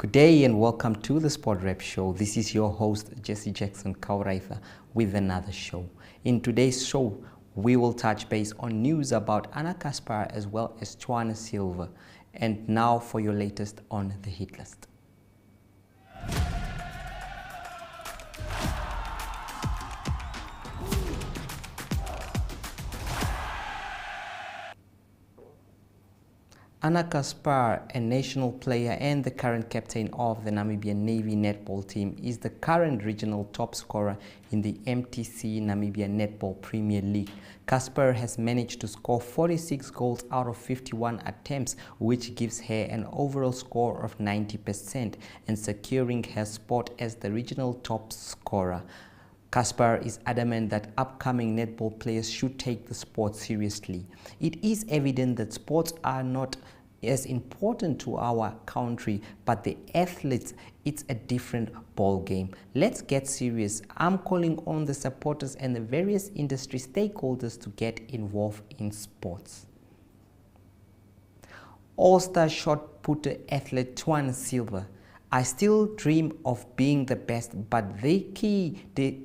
Good day and welcome to the Sport Rep Show. This is your host, Jesse Jackson Kauraitha, with another show. In today's show, we will touch base on news about Anna Kaspar as well as Tshwane Silva. And now for your latest on the hit list. Anna Kaspar, a national player and the current captain of the Namibian Navy netball team, is the current regional top scorer in the MTC Namibian Netball Premier League. Kaspar has managed to score 46 goals out of 51 attempts, which gives her an overall score of 90% and securing her spot as the regional top scorer. Kaspar is adamant that upcoming netball players should take the sport seriously. It is evident that sports are not as important to our country, but the athletes, it's a different ball game. Let's get serious. I'm calling on the supporters and the various industry stakeholders to get involved in sports. All-star shot putter athlete Tshwane Silva. I still dream of being the best, but the key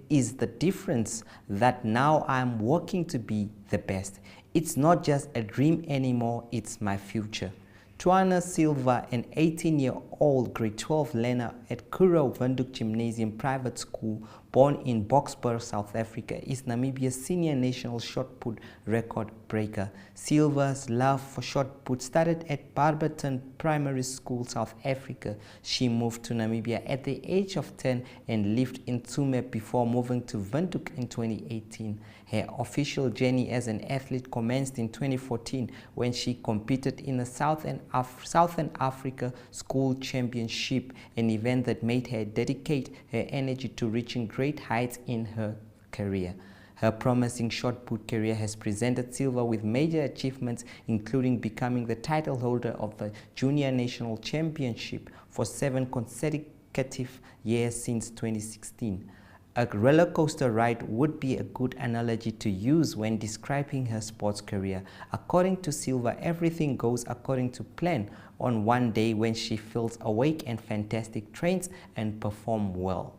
is the difference that now I'm working to be the best. It's not just a dream anymore, it's my future. Tshwane Silva, an 18-year-old grade 12 learner at Windhoek Gymnasium Private School, born in Boksburg, South Africa, is Namibia's senior national shot put record breaker. Silva's love for shot put started at Barberton Primary School, South Africa. She moved to Namibia at the age of 10 and lived in Tsumeb before moving to Windhoek in 2018. Her official journey as an athlete commenced in 2014 when she competed in the Southern Africa School Championship, an event that made her dedicate her energy to reaching great heights in her career. Her promising shot put career has presented Silva with major achievements, including becoming the title holder of the Junior National Championship for 7 consecutive years since 2016. A roller coaster ride would be a good analogy to use when describing her sports career. According to Silva, everything goes according to plan on one day when she feels awake and fantastic, trains and performs well.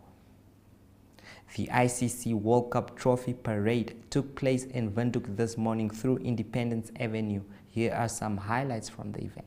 The ICC World Cup Trophy parade took place in Windhoek this morning through Independence Avenue. Here are some highlights from the event.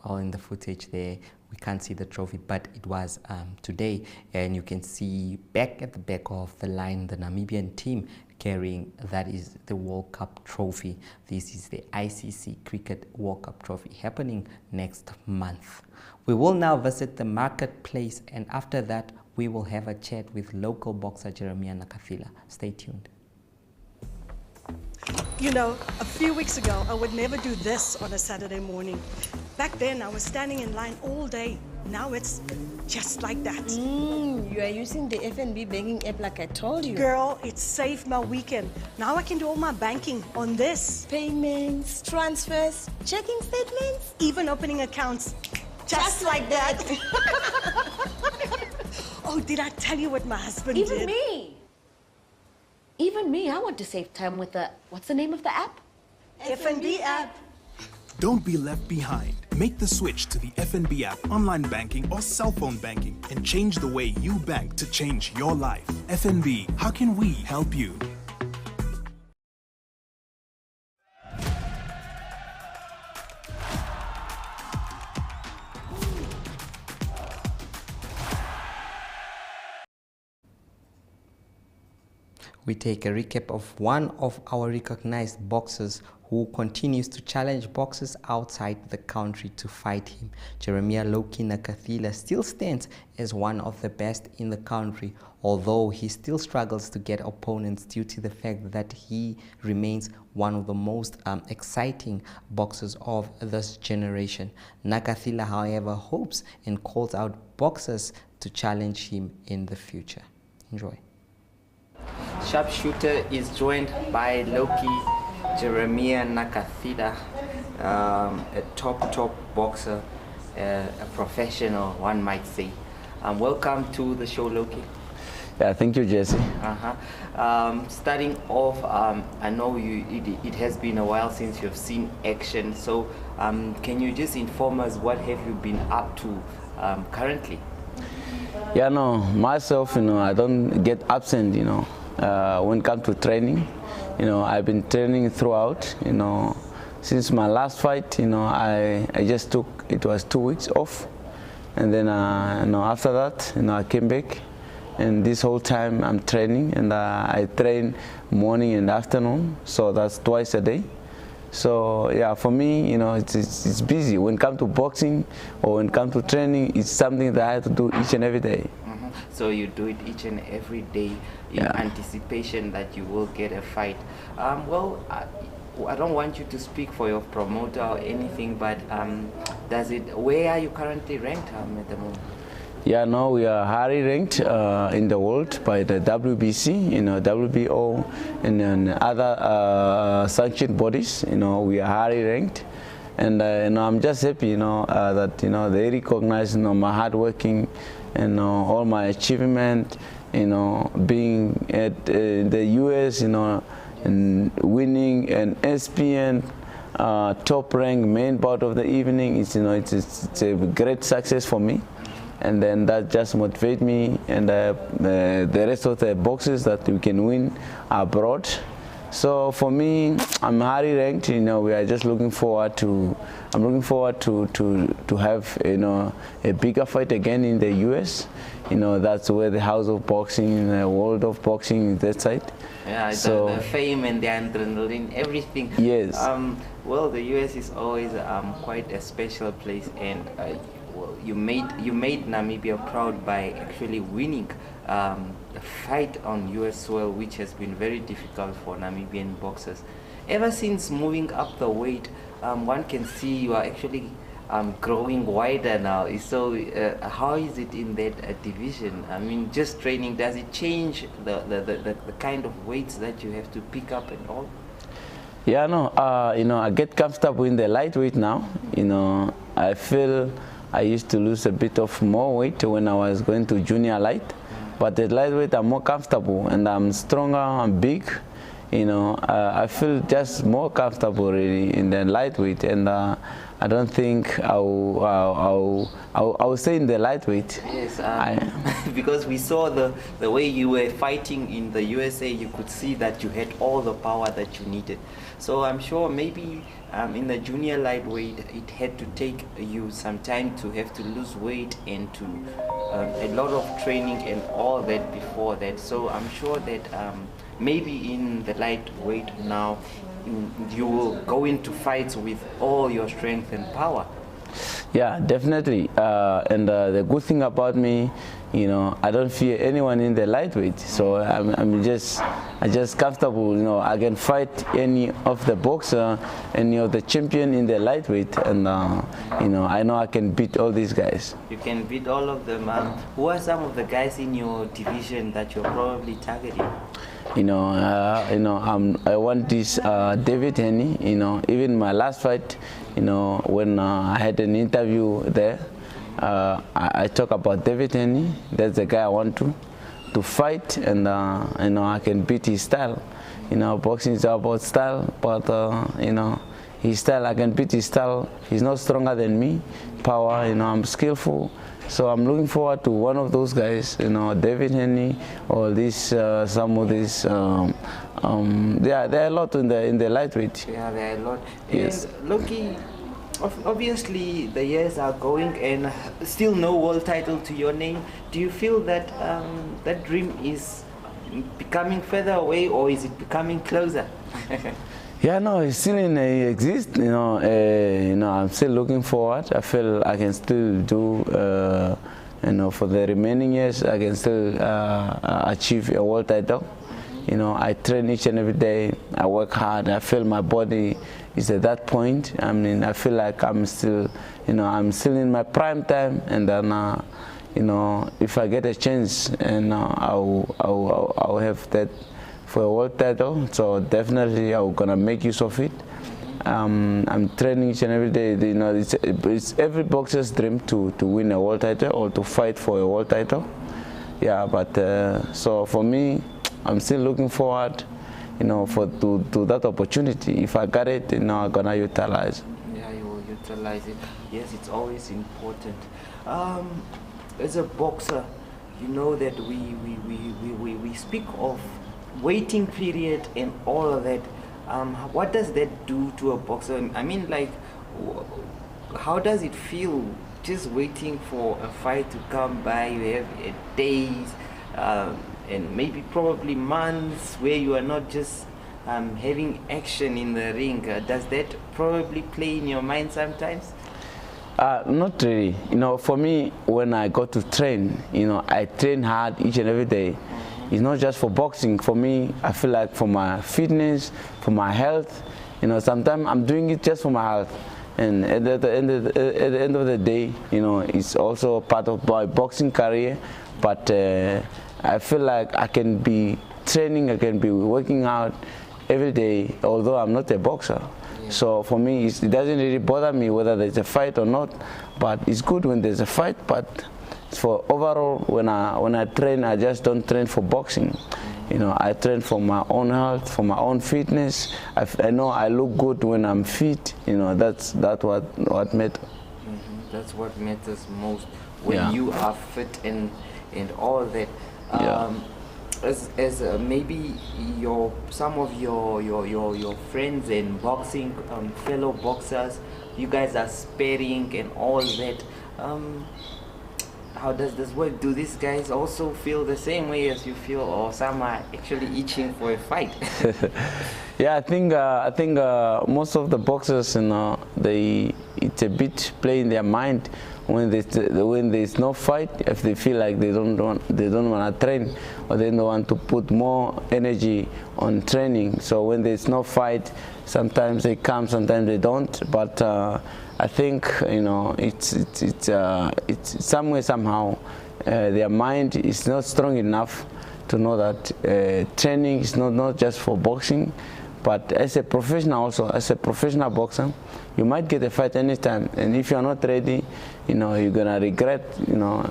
Well, in the footage there, we can't see the trophy, but it was today, and you can see back at the back of the line the Namibian team carrying, that is the World Cup Trophy. This is the ICC Cricket World Cup Trophy happening next month. We will now visit the marketplace, and after that we will have a chat with local boxer Jeremiah Nakathila. Stay tuned. You know, a few weeks ago, I would never do this on a Saturday morning. Back then, I was standing in line all day. Now it's just like that. You are using the FNB banking app like I told you. Girl, it saved my weekend. Now I can do all my banking on this. Payments, transfers, checking statements. Even opening accounts. Just like that. Oh, did I tell you what my husband did? Even me, I want to save time with the, what's the name of the app? FNB app. Don't be left behind. Make the switch to the FNB app, online banking or cell phone banking, and change the way you bank to change your life. FNB, how can we help you? We take a recap of one of our recognized boxers who continues to challenge boxers outside the country to fight him. Jeremiah Loki Nakathila still stands as one of the best in the country, although he still struggles to get opponents due to the fact that he remains one of the most exciting boxers of this generation. Nakathila, however, hopes and calls out boxers to challenge him in the future. Enjoy. sharpshooter is joined by Loki Jeremiah Nakathida, a top boxer, a professional, one might say. Welcome to the show, Loki. Yeah, thank you, Jesse. Starting off, I know it has been a while since you've seen action, so can you just inform us what have you been up to currently? Yeah, no, myself, I don't get absent, when it comes to training. I've been training throughout, since my last fight, I just took, it was 2 weeks off. And then, after that, I came back. And this whole time I'm training, and I train morning and afternoon, so that's twice a day. So yeah, for me, it's busy. When it comes to boxing or when it comes to training, it's something that I have to do each and every day. So you do it each and every day in anticipation that you will get a fight. Well, I don't want you to speak for your promoter or anything, but where are you currently ranked at the moment? Yeah, no, we are highly ranked in the world by the WBC, WBO, and then other sanctioned bodies. We are highly ranked, and I'm just happy, that they recognize, my hard working and all my achievement, being at the US, and winning an SPN top rank main bout of the evening. It's a great success for me. And then that just motivates me, and the rest of the boxes that we can win abroad. So for me, I'm highly ranked. We are just looking forward to. I'm looking forward to have a bigger fight again in the US. That's where the house of boxing, the world of boxing is that side. Yeah, so the fame and the adrenaline, everything. Yes. Well, the US is always quite a special place, and you made Namibia proud by actually winning a fight on US soil, which has been very difficult for Namibian boxers. Ever since moving up the weight, one can see you are actually growing wider now. So how is it in that division? I mean, just training, does it change the kind of weights that you have to pick up and all? Yeah, no, I get comfortable in the lightweight now. I feel I used to lose a bit of more weight when I was going to junior light, but the lightweight I'm more comfortable, and I'm stronger, I'm big. I feel just more comfortable really in the lightweight, and I don't think I'll stay in the lightweight. Yes, because we saw the way you were fighting in the USA, you could see that you had all the power that you needed. So I'm sure maybe in the junior lightweight, it had to take you some time to have to lose weight and to a lot of training and all that before that. So I'm sure that maybe in the lightweight now, you will go into fights with all your strength and power. Yeah, definitely. And the good thing about me, I don't fear anyone in the lightweight. So I'm just comfortable. I can fight any of the boxer, any of the champion in the lightweight, and I know I can beat all these guys. You can beat all of them. Who are some of the guys in your division that you're probably targeting? I want this David Henny. Even my last fight, when I had an interview there, I talk about David Henny. That's the guy I want to fight, and I can beat his style. Boxing is about style, but his style, I can beat his style. He's not stronger than me. Power, I'm skillful. So I'm looking forward to one of those guys, David Henny, or some of these. There are a lot in the lightweight. Yeah, there are a lot. Yes. And Loki, obviously the years are going, and still no world title to your name. Do you feel that that dream is becoming further away, or is it becoming closer? Yeah, no, it still exists. I'm still looking forward. I feel I can still do. For the remaining years, I can still achieve a world title. I train each and every day. I work hard. I feel my body is at that point. I mean, I feel like I'm still, I'm still in my prime time. And then, if I get a chance, and I'll have that for a world title, so definitely I'm gonna make use of it. I'm training each and every day. You know, it's every boxer's dream to win a world title or to fight for a world title. Yeah, but so for me, I'm still looking forward, you know, to that opportunity. If I got it, you know, I'm gonna utilize. Yeah, you will utilize it. Yes, it's always important. As a boxer, you know that we speak of waiting period and all of that. What does that do to a boxer? I mean, like, how does it feel just waiting for a fight to come by? You have days and maybe probably months where you are not just having action in the ring. Does that probably play in your mind sometimes? Not really. You know, for me, when I go to train, you know, I train hard each and every day. It's not just for boxing. For me, I feel like for my fitness, for my health, you know, sometimes I'm doing it just for my health. And at the end of the day, you know, it's also part of my boxing career. But I feel like I can be training, I can be working out every day, although I'm not a boxer. Yeah. So for me, it doesn't really bother me whether there's a fight or not. But it's good when there's a fight. But for overall, when I train, I just don't train for boxing. You know, I train for my own health, for my own fitness. I know I look good when I'm fit. You know, that's what matters. That's what matters most, when you are fit and all that. As maybe some of your friends and boxing fellow boxers, you guys are sparring and all that. How does this work? Do these guys also feel the same way as you feel, or some are actually itching for a fight? Yeah, I think most of the boxers, you know, it's a bit play in their mind when there's no fight. If they feel like they don't want to train, or they don't want to put more energy on training. So when there's no fight, sometimes they come, sometimes they don't. But I think, you know, it's somewhere somehow their mind is not strong enough to know that training is not just for boxing, but as a professional also, as a professional boxer, you might get a fight anytime, and if you're not ready, you know, you're gonna regret, you know,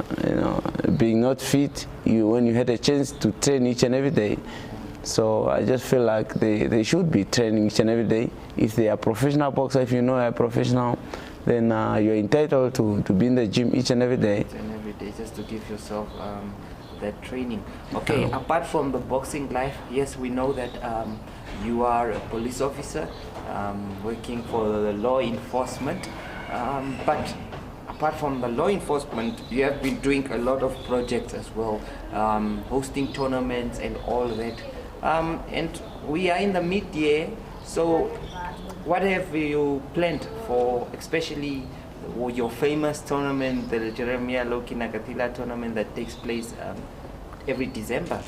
being not fit when you had a chance to train each and every day. So I just feel like they should be training each and every day. If they are professional boxer, if you know you're a professional, then you're entitled to be in the gym each and every day. Each and every day, just to give yourself that training. Okay, apart from the boxing life, yes, we know that you are a police officer working for the law enforcement. But apart from the law enforcement, you have been doing a lot of projects as well, hosting tournaments and all that. And we are in the mid-year, so what have you planned for, especially your famous tournament, the Jeremiah Loki Nakatila tournament that takes place every December?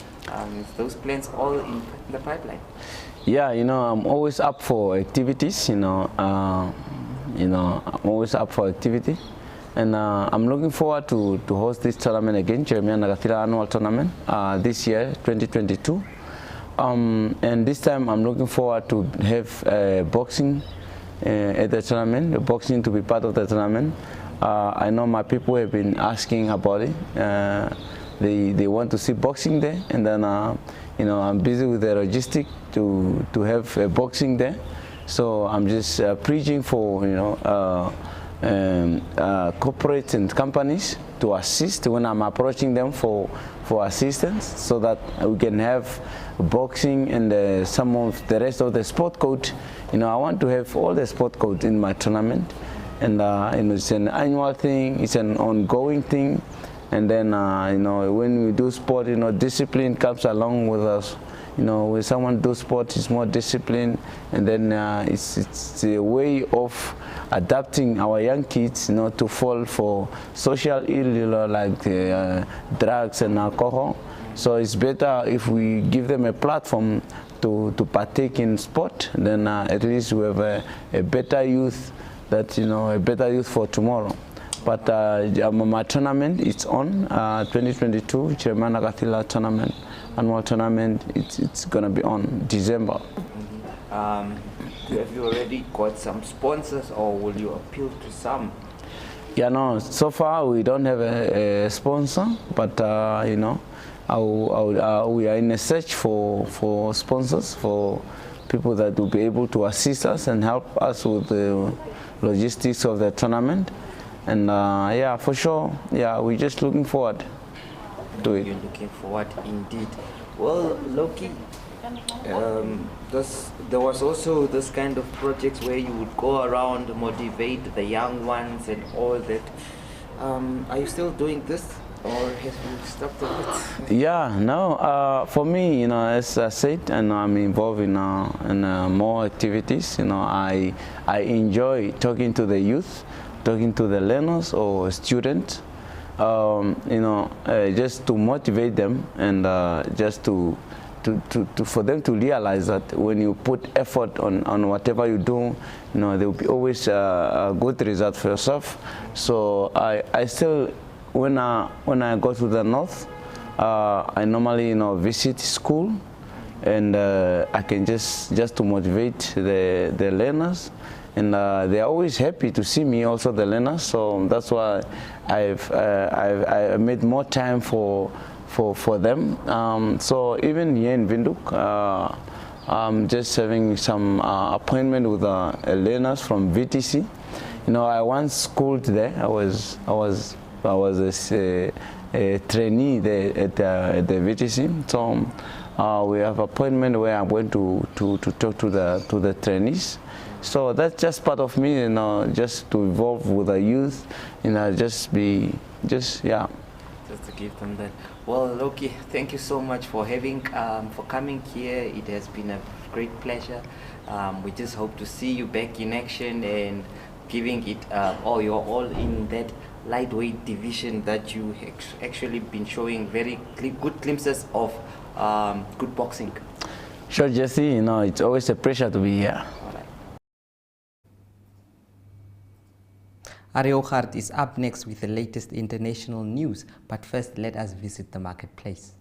Those plans all in the pipeline? Yeah, you know, I'm always up for activities. I'm always up for activity, and I'm looking forward to host this tournament again, Jeremiah Nakatila annual tournament, this year, 2022. And this time I'm looking forward to have boxing at the tournament, boxing to be part of the tournament. I know my people have been asking about it. They want to see boxing there, and then you know, I'm busy with the logistics to have boxing there. So I'm just preaching for, you know, corporates and companies to assist when I'm approaching them for assistance, so that we can have boxing and some of the rest of the sport code. You know, I want to have all the sport codes in my tournament, and you know, it's an annual thing, it's an ongoing thing, and then you know, when we do sport, you know, discipline comes along with us. You know, when someone does sport, it's more discipline, and then it's a way of adapting our young kids, you know, to fall for social ill, you know, like drugs and alcohol. So it's better if we give them a platform to partake in sport. Then at least we have a better youth, that, you know, a better youth for tomorrow. But my tournament, it's on 2022 Jeremiah Nakatila tournament. annual tournament. It's gonna be on December. Have you already got some sponsors, or will you appeal to some? Yeah, no. So far we don't have a sponsor, but you know, we are in a search for sponsors, for people that will be able to assist us and help us with the logistics of the tournament. And yeah, for sure, yeah, we're just looking forward to it. You're looking forward indeed. Well, Loki, there was also this kind of projects where you would go around, motivate the young ones and all that. Are you still doing this, or have you stopped a bit? Yeah, no. For me, you know, as I said, and I'm involved in more activities. You know, I enjoy talking to the youth, talking to the learners or students. You know, just to motivate them and just to for them to realize that when you put effort on whatever you do, you know, there will be always a good result for yourself. So I still, when I go to the north, I normally, you know, visit school, and I can just to motivate the learners, and they are always happy to see me, also the learners. So that's why I've made more time for them. So even here in Windhoek, I'm just having some appointment with learners from VTC. You know, I once schooled there. I was a trainee there at the VTC. So we have appointment where I'm going to talk to the trainees. So that's just part of me, you know, just to evolve with the youth, you know, just to give them that. Well, Loki, thank you so much for coming here. It has been a great pleasure. We just hope to see you back in action and giving it your all in that lightweight division that you actually been showing very good glimpses of good boxing. Sure, Jesse. You know, it's always a pleasure to be here. Ariogard is up next with the latest international news, but first let us visit the marketplace.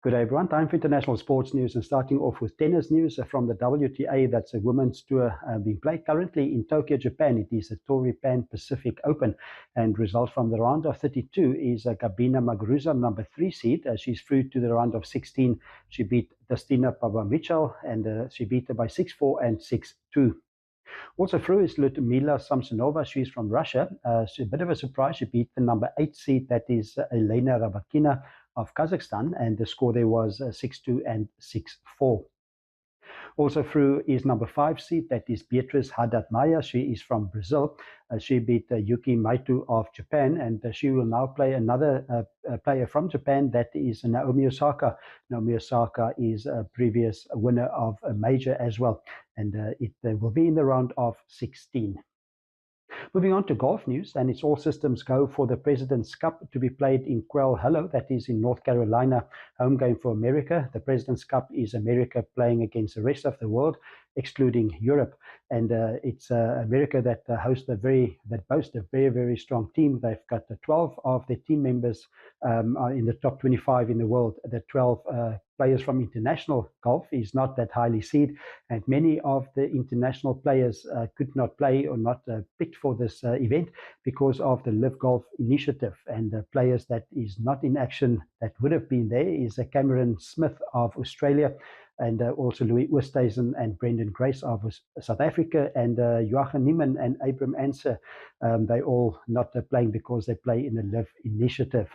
Good day, everyone. Time for international sports news, and starting off with tennis news from the WTA. That's a women's tour being played currently in Tokyo, Japan. It is the Torrey Pan Pacific Open, and results from the round of 32 is Gabina Muguruza, number 3 seed. She's through to the round of 16. She beat Dustina Pavamichel, and she beat her by 6-4 and 6-2. Also through is Ludmila Samsonova. She's from Russia. She's a bit of a surprise. She beat the number 8 seed, that is Elena Rybakina of Kazakhstan, and the score there was 6-2 and 6-4. Also through is number 5 seed, that is Beatriz Haddad Maia. She is from Brazil. She beat Yuki Maito of Japan, and she will now play another player from Japan, that is Naomi Osaka. Naomi Osaka is a previous winner of a major as well, and it will be in the round of 16. Moving on to golf news, and it's all systems go for the President's Cup to be played in Quail Hollow, that is in North Carolina, home game for America. The President's Cup is America playing against the rest of the world, excluding Europe, and it's America that boasts a very, very strong team. They've got 12 of their team members are in the top 25 in the world. The 12 players from international golf is not that highly seeded, and many of the international players could not play or not picked for this event because of the Live Golf initiative. And the players that is not in action that would have been there is Cameron Smith of Australia, and also Louis Oosthuizen and Brendan Grace of South Africa, and Joachim Niemann and Abram Anser. They all not playing because they play in the Live initiative.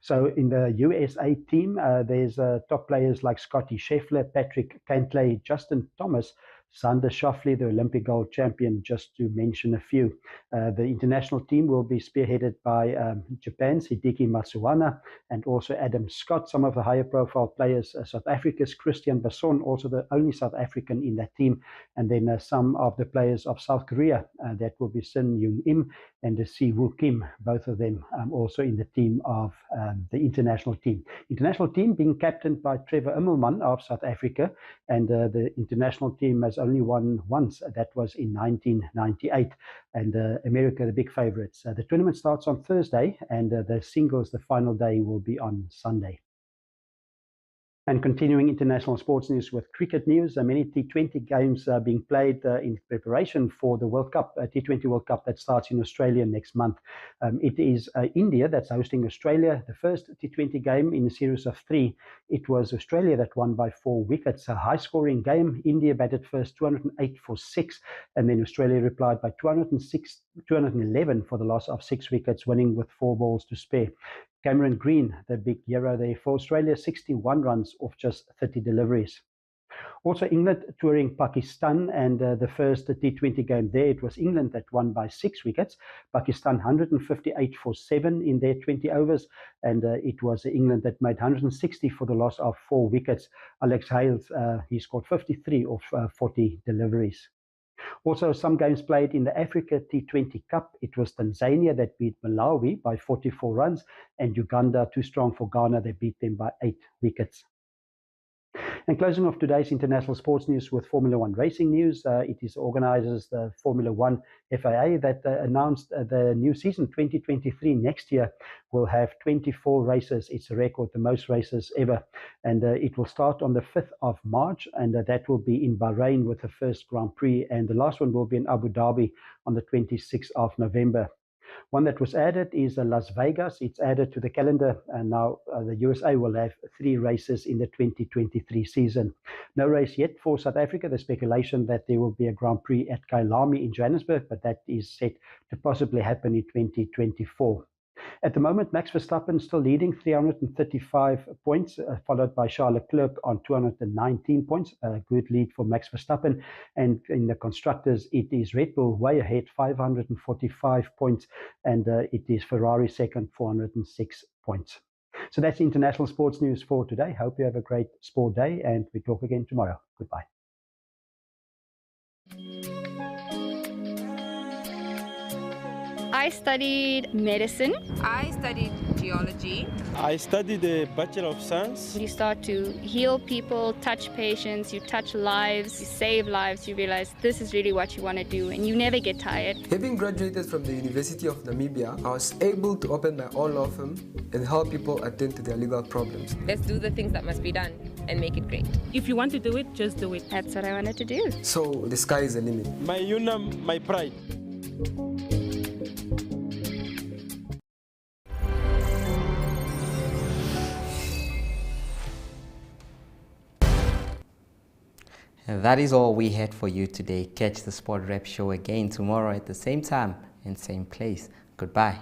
So in the USA team, there's top players like Scotty Scheffler, Patrick Cantlay, Justin Thomas, Sander Schauffele, the Olympic gold champion, just to mention a few. The international team will be spearheaded by Japan's Hideki Matsuwana and also Adam Scott. Some of the higher profile players, South Africa's Christian Basson, also the only South African in that team. And then some of the players of South Korea, that will be Sin Young Im and Si Woo Kim, both of them also in the team of the international team. International team being captained by Trevor Immelman of South Africa, and the international team has only won once. That was in 1998, and America the big favorites. The tournament starts on Thursday, and the singles, the final day, will be on Sunday. And continuing international sports news with cricket news, many T20 games are being played in preparation for the World Cup, T20 World Cup that starts in Australia next month. It is India that's hosting Australia. The first T20 game in a series of 3, it was Australia that won by 4 wickets. A high-scoring game. India batted first 208 for 6, and then Australia replied by 211 for the loss of 6 wickets, winning with 4 balls to spare. Cameron Green, the big hero there for Australia, 61 runs off just 30 deliveries. Also, England touring Pakistan, and the first T20 game there, it was England that won by 6 wickets. Pakistan 158 for 7 in their 20 overs, and it was England that made 160 for the loss of 4 wickets. Alex Hales, he scored 53 off 40 deliveries. Also, some games played in the Africa T20 Cup. It was Tanzania that beat Malawi by 44 runs, and Uganda, too strong for Ghana, they beat them by 8 wickets. And closing off today's international sports news with Formula One racing news, it is organizers, the Formula One FIA, that announced the new season 2023 next year will have 24 races. It's a record, the most races ever. And it will start on the 5th of March, and that will be in Bahrain with the first Grand Prix. And the last one will be in Abu Dhabi on the 26th of November. One that was added is Las Vegas. It's added to the calendar, and now the USA will have 3 races in the 2023 season. No race yet for South Africa. The speculation that there will be a Grand Prix at Kailami in Johannesburg, but that is set to possibly happen in 2024. At the moment, Max Verstappen still leading, 335 points, followed by Charles Leclerc on 219 points. A good lead for Max Verstappen. And in the constructors, it is Red Bull way ahead, 545 points, and it is Ferrari second, 406 points. So that's international sports news for today. Hope you have a great sport day, and we talk again tomorrow. Goodbye. I studied medicine. I studied geology. I studied the Bachelor of Science. You start to heal people, touch patients, you touch lives, you save lives, you realize this is really what you want to do, and you never get tired. Having graduated from the University of Namibia, I was able to open my own law firm and help people attend to their legal problems. Let's do the things that must be done and make it great. If you want to do it, just do it. That's what I wanted to do. So the sky is the limit. My UNAM, my pride. And that is all we had for you today. Catch the Sport Rep Show again tomorrow at the same time and same place. Goodbye.